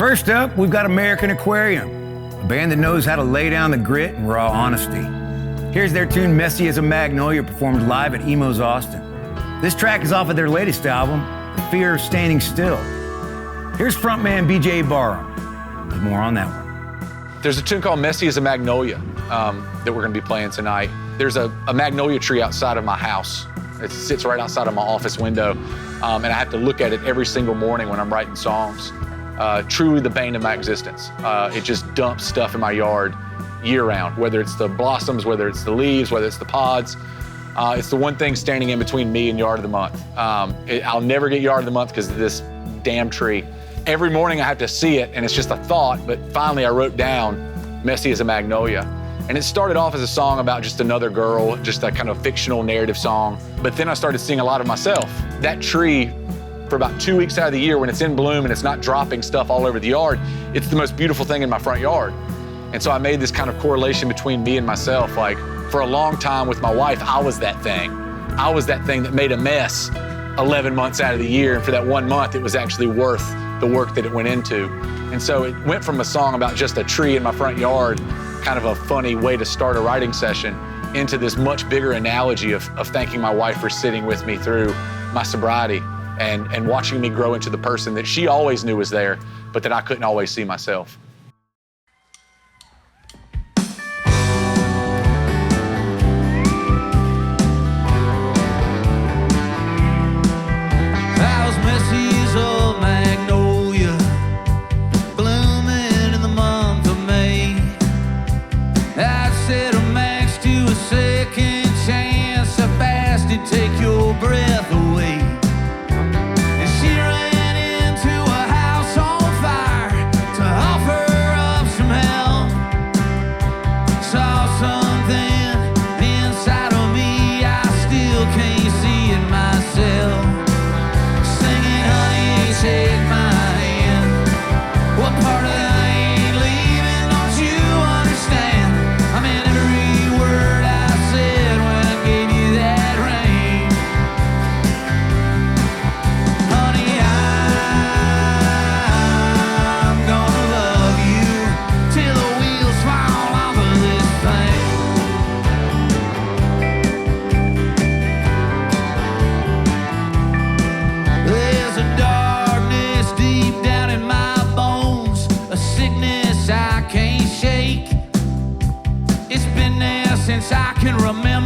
First up, we've got American Aquarium, a band that knows how to lay down the grit and raw honesty. Here's their tune Messy as a Magnolia, performed live at Emo's Austin. This track is off of their latest album, The Fear of Standing Still. Here's frontman BJ Barham with more on that one. There's a tune called Messy as a Magnolia that we're gonna be playing tonight. There's a magnolia tree outside of my house. It sits right outside of my office window, and I have to look at it every single morning when I'm writing songs. Truly the bane of my existence. It just dumps stuff in my yard year-round, whether it's the blossoms, whether it's the leaves, whether it's the pods. It's the one thing standing in between me and Yard of the Month. I'll never get Yard of the Month because of this damn tree. Every morning I have to see it, and it's just a thought, but finally I wrote down Messy as a Magnolia. And it started off as a song about just another girl, just a kind of fictional narrative song. But then I started seeing a lot of myself. That tree, for about 2 weeks out of the year, when it's in bloom and it's not dropping stuff all over the yard, it's the most beautiful thing in my front yard. And so I made this kind of correlation between me and myself. Like, for a long time with my wife, I was that thing. I was that thing that made a mess 11 months out of the year, and for that 1 month, it was actually worth the work that it went into. And so it went from a song about just a tree in my front yard, kind of a funny way to start a writing session, into this much bigger analogy of thanking my wife for sitting with me through my sobriety and watching me grow into the person that she always knew was there, but that I couldn't always see myself. Take your breath away. And she ran into a house on fire to offer up some help. Saw something inside of me I still can't see it myself. Singing, honey, take my hand. What part of I ain't leaving, don't you understand? I mean every word I said when I gave you that ring. Since I can remember.